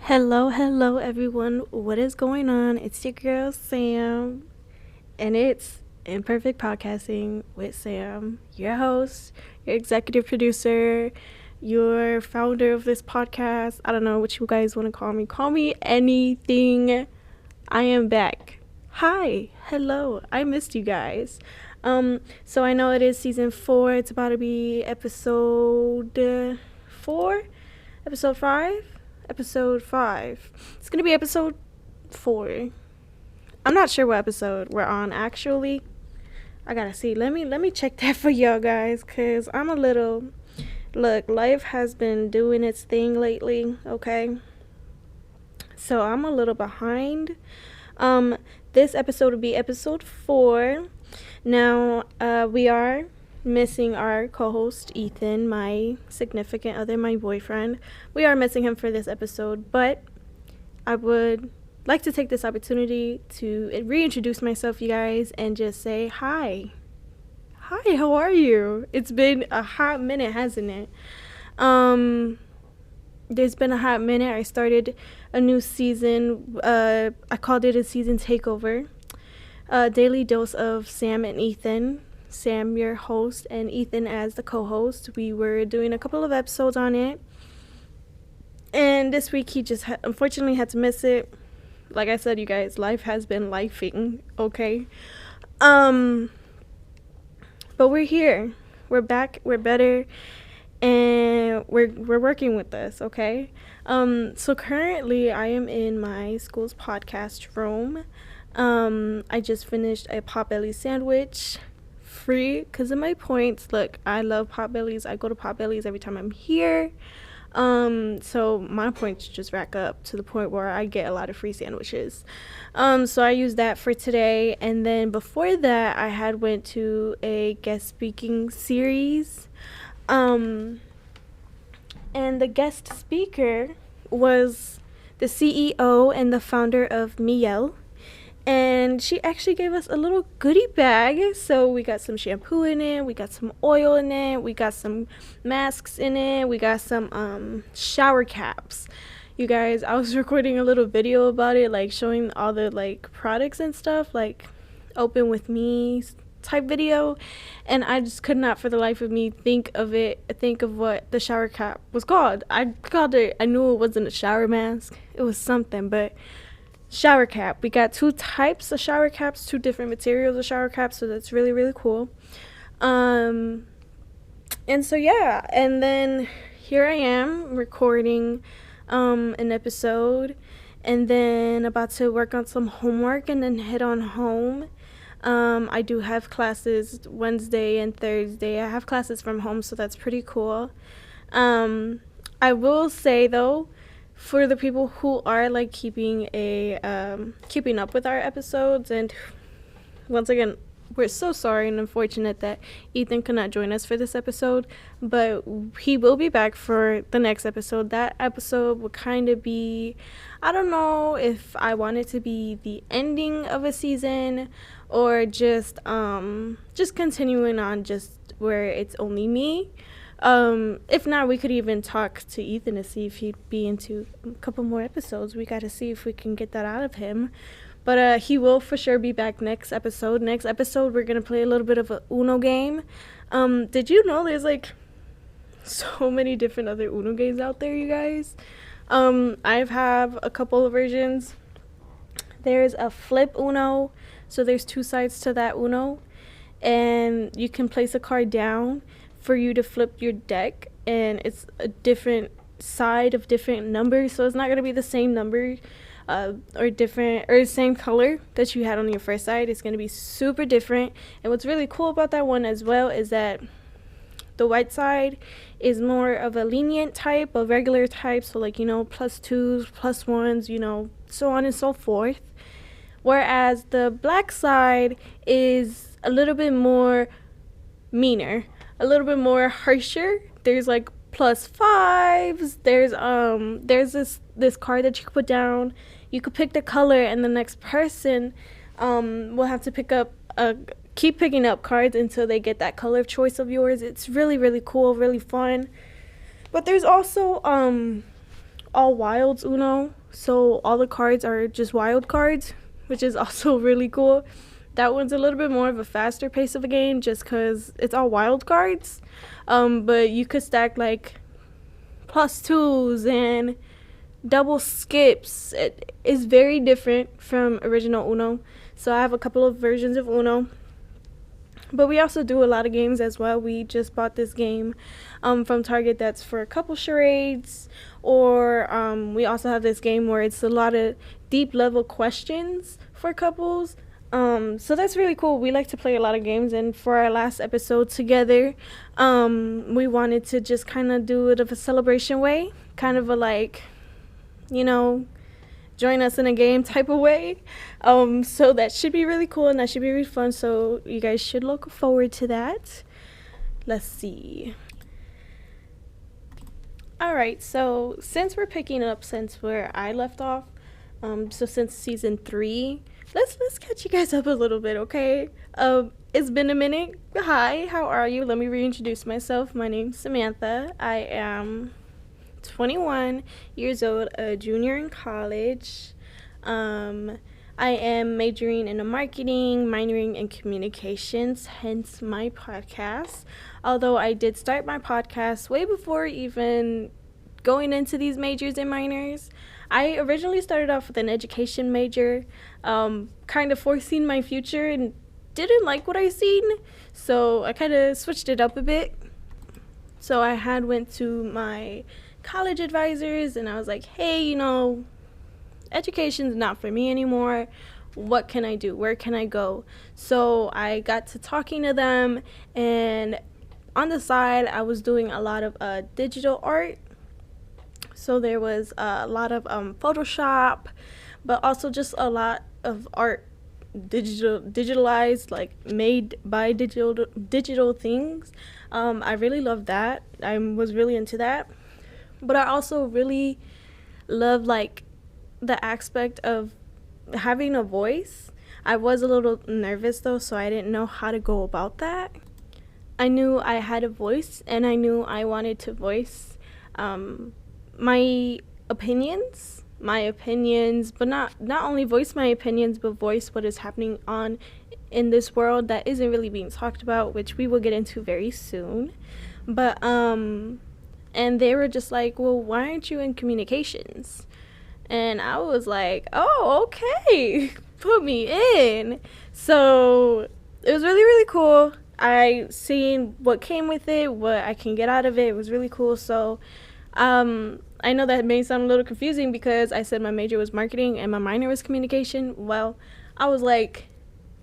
Hello, everyone. What is going on? It's your girl, Sam, and it's Imperfect Podcasting with Sam, your host, your executive producer, your founder of this podcast. I don't know what you guys want to call me. Call me anything. I am back. Hi. Hello. I missed you guys. So I know it is season 4. It's about to be episode 4, episode 5. Episode 5. It's gonna be episode 4. I'm not sure what episode we're on actually. I gotta see. Let me check that for y'all guys, cause I'm a little. Look, life has been doing its thing lately. Okay, so I'm a little behind. This episode will be episode 4. Now, we are missing our co-host Ethan, my significant other, my boyfriend. We are missing him for this episode, but I would like to take this opportunity to reintroduce myself, you guys, and just say hi. Hi, how are you? It's been a hot minute, hasn't it? There's been a hot minute. I started a new season. I called it a season takeover. A daily dose of Sam and Ethan. Sam, your host, and Ethan as the co-host. We were doing a couple of episodes on it, and this week he just unfortunately had to miss it. Like I said, you guys, life has been lifing. Okay, but we're here. We're back. We're better, and we're working with this. Okay. So currently I am in my school's podcast room. I just finished a Potbelly sandwich. Free because of my points. Look, I love Potbellies. I go to Potbellies every time I'm here. So my points just rack up to the point where I get a lot of free sandwiches. So I used that for today, and then before that I had went to a guest speaking series. And the guest speaker was the CEO and the founder of Mielle. And she actually gave us a little goodie bag. So we got some shampoo in it, we got some oil in it, we got some masks in it, we got some shower caps. You guys, I was recording a little video about it, like showing all the like products and stuff, like open with me type video, and I just could not for the life of me think of what the shower cap was called. I knew it wasn't a shower mask, it was something, but shower cap. We got 2 types of shower caps, 2 different materials of shower caps, so that's really, really cool. And so yeah, and then here I am recording an episode, and then about to work on some homework and then head on home. I do have classes Wednesday and Thursday. I have classes from home, so that's pretty cool. I will say though, for the people who are like keeping up with our episodes, and once again, we're so sorry and unfortunate that Ethan could not join us for this episode, but he will be back for the next episode. That episode will kind of be, I don't know if I want it to be the ending of a season or just continuing on just where it's only me. If not, we could even talk to Ethan to see if he'd be into a couple more episodes. We got to see if we can get that out of him. But he will for sure be back next episode. Next episode, we're going to play a little bit of a Uno game. Did you know there's like so many different other Uno games out there, you guys? I have a couple of versions. There's a flip Uno. So there's 2 sides to that Uno. And you can place a card down for you to flip your deck, and it's a different side of different numbers, so it's not going to be the same number or different or same color that you had on your first side. It's going to be super different. And what's really cool about that one as well is that the white side is more of a lenient type, a regular type, so like, +2s, +1s, so on and so forth, whereas the black side is a little bit more meaner, a little bit more harsher. There's like +5s. There's this card that you could put down. You could pick the color, and the next person will have to keep picking up cards until they get that color of choice of yours. It's really, really cool, really fun. But there's also all wilds Uno. so all the cards are just wild cards, which is also really cool. That one's a little bit more of a faster pace of a game just because it's all wild cards. But you could stack like +2s and double skips. It is very different from original Uno. So I have a couple of versions of Uno. But we also do a lot of games as well. We just bought this game from Target that's for a couple charades. Or we also have this game where it's a lot of deep level questions for couples. So that's really cool. We like to play a lot of games, and for our last episode together, we wanted to just kind of do it of a celebration way, kind of a like, you know, join us in a game type of way. So that should be really cool, and that should be really fun. So you guys should look forward to that. Let's see. All right, so since we're picking up since where I left off, so since season 3, let's catch you guys up a little bit, okay? It's been a minute. Hi, how are you? Let me reintroduce myself. My name's Samantha. I am 21 years old, a junior in college. I am majoring in marketing, minoring in communications, hence my podcast. Although I did start my podcast way before even going into these majors and minors. I originally started off with an education major, kind of foreseeing my future and didn't like what I seen, so I kind of switched it up a bit. So I had went to my college advisors and I was like, hey, you know, education's not for me anymore. What can I do? Where can I go? So I got to talking to them, and on the side I was doing a lot of digital art. So there was a lot of Photoshop, but also just a lot of art digitalized, like made by digital things. I really loved that. I was really into that. But I also really love like the aspect of having a voice. I was a little nervous though, so I didn't know how to go about that. I knew I had a voice, and I knew I wanted to voice my opinions, but not only voice my opinions, but voice what is happening on in this world that isn't really being talked about, which we will get into very soon. But and they were just like, well, why aren't you in communications? And I was like, oh, okay, put me in. So it was really, really cool. I seen what came with it, what I can get out of it. It was really cool. So I know that may sound a little confusing because I said my major was marketing and my minor was communication. Well, I was like,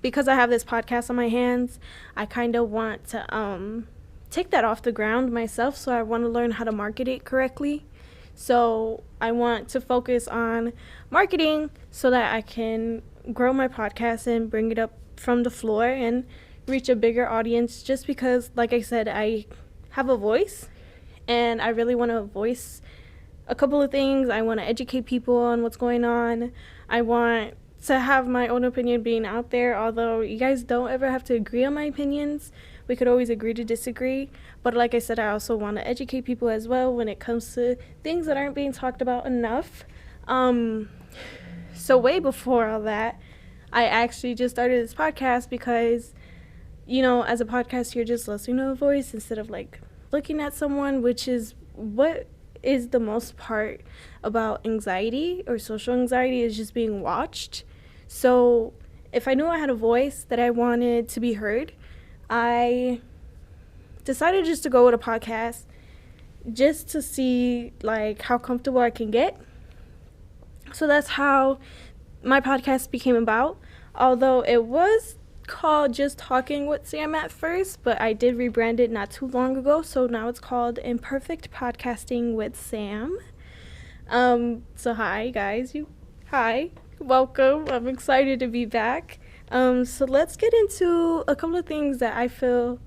because I have this podcast on my hands, I kind of want to take that off the ground myself. So I want to learn how to market it correctly. So I want to focus on marketing so that I can grow my podcast and bring it up from the floor and reach a bigger audience, just because, like I said, I have a voice and I really want to voice a couple of things. I want to educate people on what's going on. I want to have my own opinion being out there, although you guys don't ever have to agree on my opinions. We could always agree to disagree. But like I said, I also want to educate people as well when it comes to things that aren't being talked about enough. So way before all that, I actually just started this podcast because, you know, as a podcast, you're just listening to a voice instead of like looking at someone, which is what is the most part about anxiety or social anxiety, is just being watched. So if I knew I had a voice that I wanted to be heard, I decided just to go with a podcast just to see like how comfortable I can get. So that's how my podcast became about, although it was called Just Talking with Sam at first, but I did rebrand it not too long ago, so now it's called Imperfect Podcasting with Sam. So hi guys, hi, welcome. I'm excited to be back. So let's get into a couple of things that I feel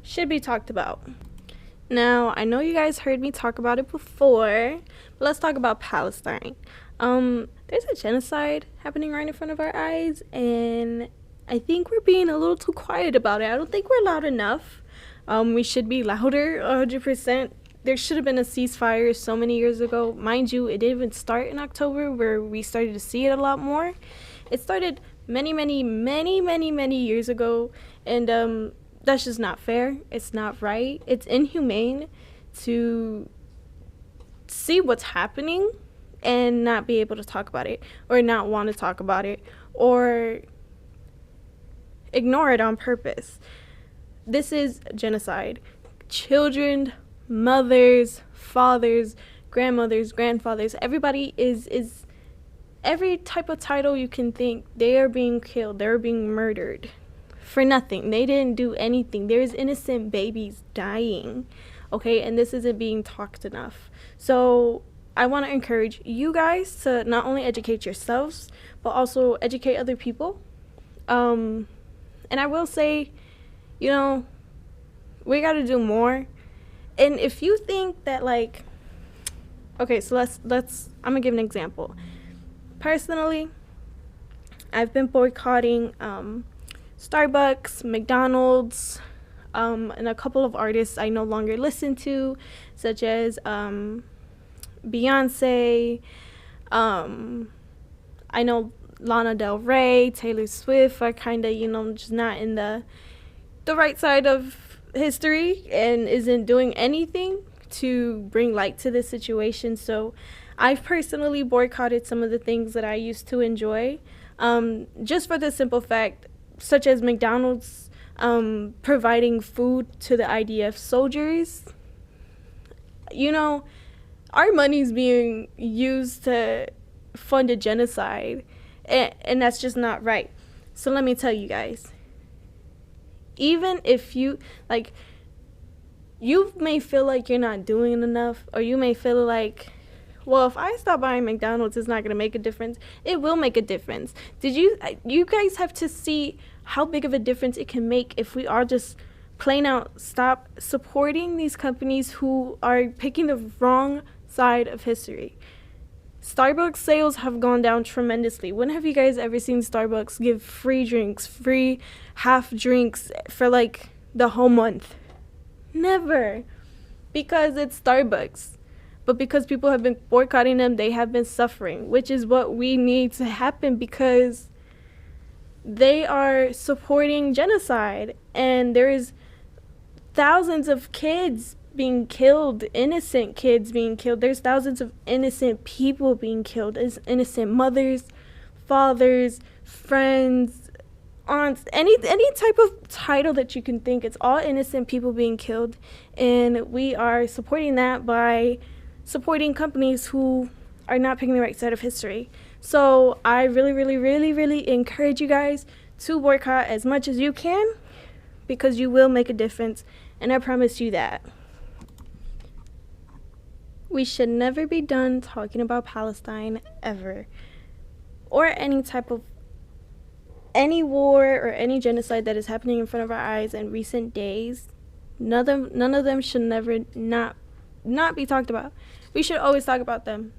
should be talked about. Now, I know you guys heard me talk about it before, but let's talk about Palestine. There's a genocide happening right in front of our eyes, and I think we're being a little too quiet about it. I don't think we're loud enough. We should be louder, 100%. there should have been a ceasefire so many years ago. Mind you, it didn't even start in October where we started to see it a lot more. It started many years ago, and that's just not fair. It's not right. It's inhumane to see what's happening and not be able to talk about it, or not want to talk about it, or ignore it on purpose. This is genocide. Children, mothers, fathers, grandmothers, grandfathers, everybody is every type of title you can think. They are being killed. They're being murdered for nothing. They didn't do anything. There's innocent babies dying, okay? And this isn't being talked enough. So I want to encourage you guys to not only educate yourselves, but also educate other people. And I will say, you know, we got to do more. And if you think that, like, okay, so let's I'm gonna give an example. Personally, I've been boycotting Starbucks, McDonald's, and a couple of artists I no longer listen to, such as Beyonce. I know Lana Del Rey, Taylor Swift are kind of, you know, just not in the right side of history and isn't doing anything to bring light to this situation. So I've personally boycotted some of the things that I used to enjoy, just for the simple fact, such as McDonald's providing food to the IDF soldiers. You know, our money's being used to fund a genocide, and that's just not right. So let me tell you guys, even if you, like, you may feel like you're not doing enough, or you may feel like, well, if I stop buying McDonald's, it's not going to make a difference. It will make a difference. You guys have to see how big of a difference it can make if we are just plain out stop supporting these companies who are picking the wrong side of history. Starbucks sales have gone down tremendously. When have you guys ever seen Starbucks give free drinks, free half drinks for like the whole month? Never. Because it's Starbucks. But because people have been boycotting them, they have been suffering, which is what we need to happen, because they are supporting genocide, and there is thousands of kids being killed, innocent kids being killed. There's thousands of innocent people being killed. There's innocent mothers, fathers, friends, aunts, any type of title that you can think. It's all innocent people being killed, and we are supporting that by supporting companies who are not picking the right side of history. So I really encourage you guys to boycott as much as you can, because you will make a difference, and I promise you that. We should never be done talking about Palestine ever, or any war or any genocide that is happening in front of our eyes in recent days. None of them should never not be talked about. We should always talk about them.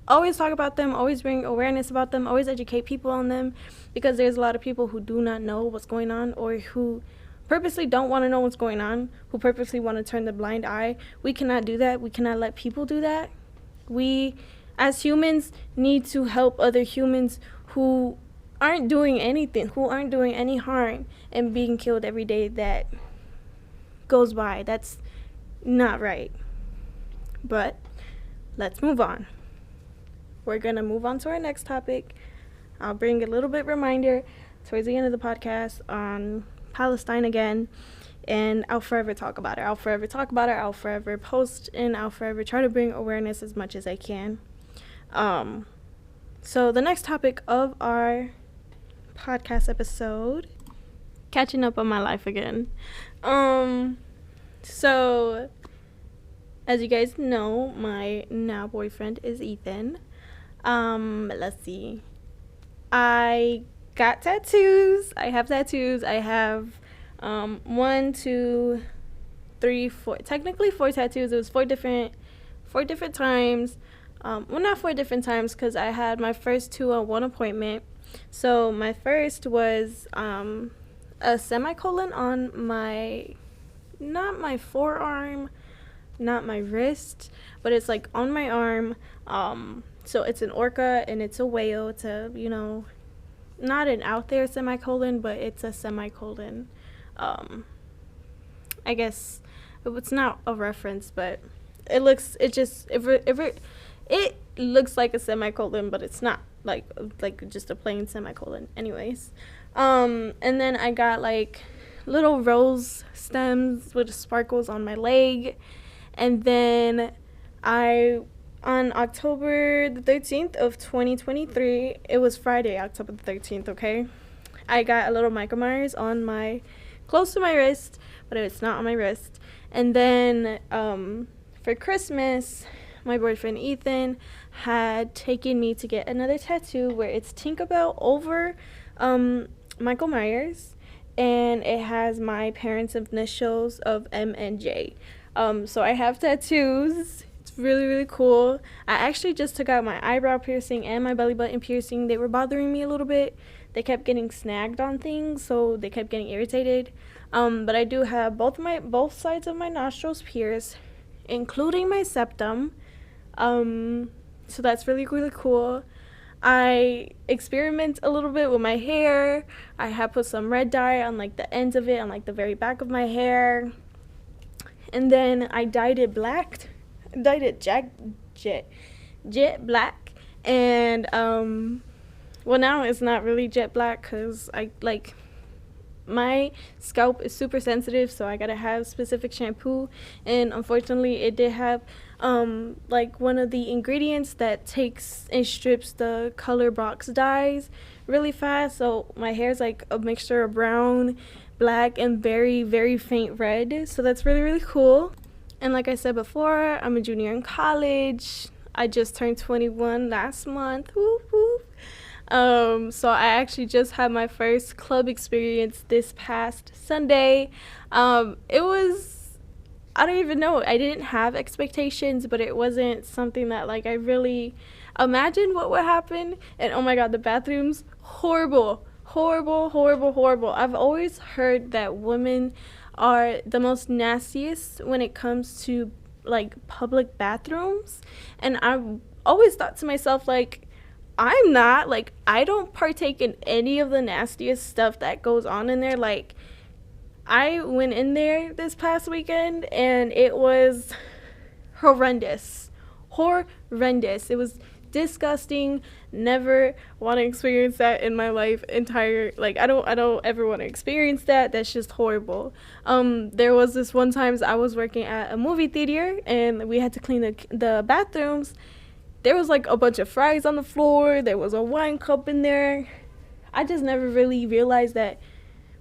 Always talk about them, always bring awareness about them, always educate people on them, because there's a lot of people who do not know what's going on, or who purposely don't want to know what's going on, who purposely want to turn the blind eye. We cannot do that. We cannot let people do that. We, as humans, need to help other humans who aren't doing anything, who aren't doing any harm, and being killed every day that goes by. That's not right. But let's move on. We're going to move on to our next topic. I'll bring a little bit reminder towards the end of the podcast on Palestine again, and I'll forever talk about it. I'll forever post, and I'll forever try to bring awareness as much as I can. So the next topic of our podcast episode, catching up on my life again. So as you guys know, my now boyfriend is Ethan. Let's see. I got tattoos. I have tattoos. I have 1, 2, 3, 4. Technically 4 tattoos. It was 4 different times. Well, not 4 different times, because I had my first 2 on one appointment. So my first was a semicolon on not my forearm, not my wrist, but it's like on my arm. So it's an orca and it's a whale. It's a, not an out there semicolon, but it's a semicolon. I guess it's not a reference, but it looks like a semicolon, but it's not like just a plain semicolon. Anyways, and then I got like little rose stems with sparkles on my leg, and then on October the 13th of 2023, it was Friday, October the 13th, okay? I got a little Michael Myers close to my wrist, but it's not on my wrist. And then for Christmas, my boyfriend Ethan had taken me to get another tattoo where it's Tinkerbell over Michael Myers, and it has my parents' initials of M and J. So I have tattoos. It's really, really cool. I actually just took out my eyebrow piercing and my belly button piercing. They were bothering me a little bit. They kept getting snagged on things, so they kept getting irritated. But I do have both sides of my nostrils pierced, including my septum. So that's really, really cool. I experiment a little bit with my hair. I have put some red dye on like the ends of it, on like the very back of my hair. And then I dyed it black. Dyed it jet black. And well, now it's not really jet black because my scalp is super sensitive, so I gotta have specific shampoo, and unfortunately it did have like one of the ingredients that takes and strips the color box dyes really fast, so my hair's like a mixture of brown, black, and very, very faint red. So that's really, really cool. And like I said before, I'm a junior in college. I just turned 21 last month. Whoop, whoop. So I actually just had my first club experience this past Sunday. It was, I don't even know, I didn't have expectations, but it wasn't something that like I really imagined what would happen. And oh my god, the bathrooms, horrible. I've always heard that women are the most nastiest when it comes to like public bathrooms, and I've always thought to myself like, I'm not, like, I don't partake in any of the nastiest stuff that goes on in there. Like, I went in there this past weekend and it was horrendous. It was disgusting. Never want to experience that in my life like, I don't ever want to experience that. That's just horrible. There was this one time I was working at a movie theater and we had to clean the bathrooms. There was like a bunch of fries on the floor. There was a wine cup in there. I just never really realized that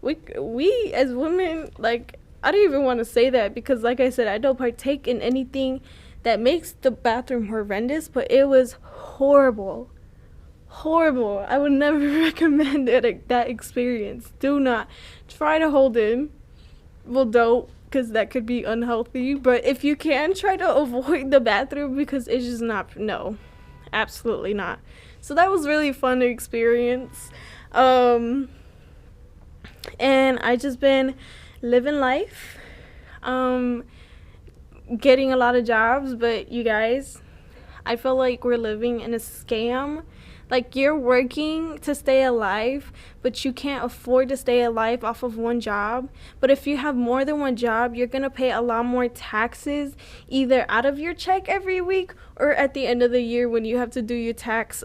we as women, like, I don't even want to say that because like I said, I don't partake in anything that makes the bathroom horrendous, but it was horrible. I would never recommend that experience. Do not try to hold in. Well, don't, because that could be unhealthy. But if you can, try to avoid the bathroom because it's just not, no, absolutely not. So that was really fun to experience. And I just been living life, getting a lot of jobs. But you guys, I feel like we're living in a scam. Like, you're working to stay alive, but you can't afford to stay alive off of one job. But if you have more than one job, you're going to pay a lot more taxes, either out of your check every week or at the end of the year when you have to do your tax,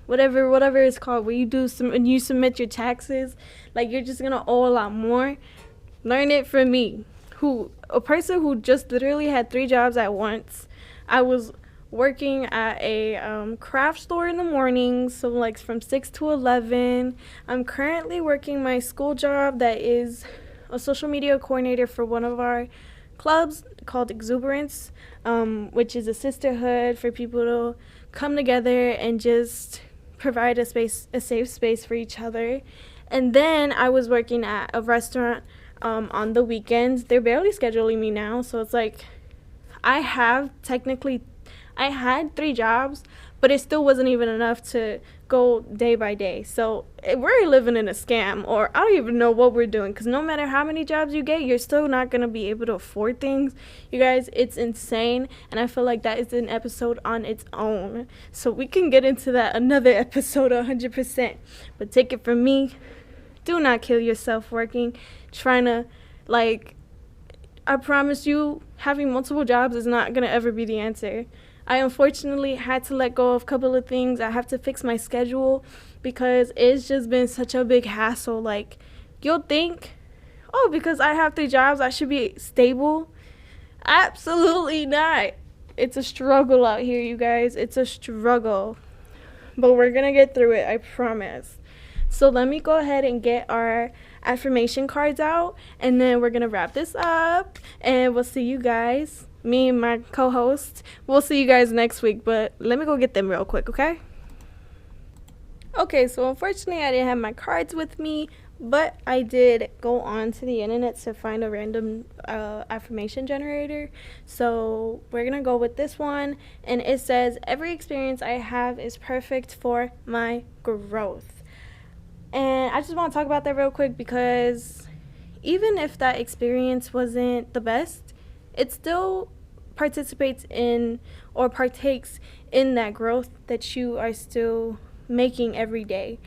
whatever it's called, where you submit your taxes. Like, you're just going to owe a lot more. Learn it from me, a person who just literally had 3 jobs at once. I was working at a craft store in the mornings, so like from 6 to 11. I'm currently working my school job that is a social media coordinator for one of our clubs called Exuberance, which is a sisterhood for people to come together and just provide a safe space for each other. And then I was working at a restaurant on the weekends. They're barely scheduling me now, so it's like I had 3 jobs, but it still wasn't even enough to go day by day. So we're living in a scam, or I don't even know what we're doing, because no matter how many jobs you get, you're still not going to be able to afford things. You guys, it's insane, and I feel like that is an episode on its own. So we can get into that another episode 100%. But take it from me, do not kill yourself working, trying to, like, I promise you, having multiple jobs is not going to ever be the answer. I unfortunately had to let go of a couple of things. I have to fix my schedule because it's just been such a big hassle. Like, you'll think, oh, because I have 3 jobs, I should be stable. Absolutely not. It's a struggle out here, you guys. It's a struggle. But we're going to get through it, I promise. So let me go ahead and get our affirmation cards out, and then we're going to wrap this up, and we'll see you guys, me and my co-host, we'll see you guys next week, but let me go get them real quick, okay? Okay, so unfortunately I didn't have my cards with me, but I did go on to the internet to find a random affirmation generator. So we're going to go with this one, and it says, every experience I have is perfect for my growth. And I just want to talk about that real quick, because even if that experience wasn't the best, it still participates in or partakes in that growth that you are still making every day.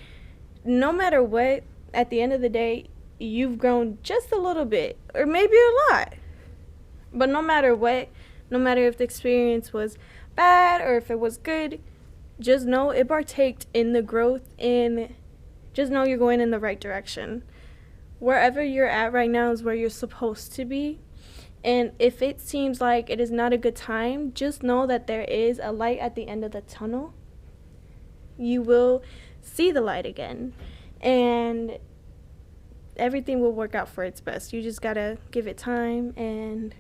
No matter what, at the end of the day, you've grown just a little bit, or maybe a lot. But no matter what, no matter if the experience was bad or if it was good, just know it partaked in the growth, and just know you're going in the right direction. Wherever you're at right now is where you're supposed to be. And if it seems like it is not a good time, just know that there is a light at the end of the tunnel. You will see the light again. And everything will work out for its best. You just gotta give it time, and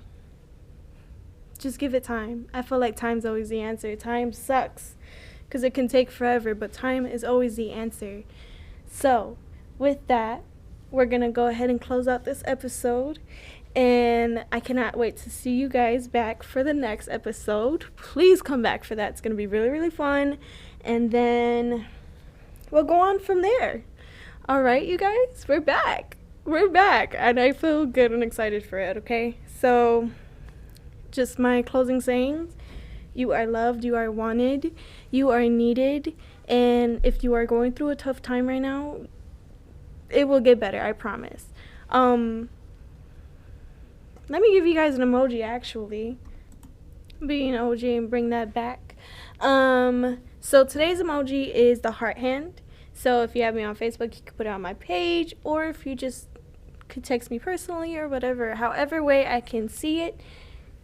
just give it time. I feel like time's always the answer. Time sucks because it can take forever, but time is always the answer. So, with that, we're going to go ahead and close out this episode, and I cannot wait to see you guys back for the next episode. Please come back for that. It's going to be really, really fun, and then we'll go on from there. All right, you guys, we're back. We're back, and I feel good and excited for it, okay? So, just my closing sayings. You are loved, you are wanted, you are needed, and if you are going through a tough time right now, it will get better, I promise. Let me give you guys an emoji, actually. Be an emoji and bring that back. So today's emoji is the heart hand. So if you have me on Facebook, you can put it on my page, or if you just could text me personally or whatever, however way I can see it,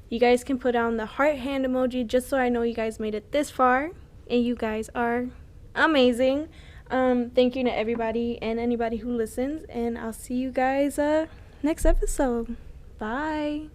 you guys can put on the heart hand emoji, just so I know you guys made it this far, and you guys are amazing. Thank you to everybody and anybody who listens, and I'll see you guys next episode. Bye.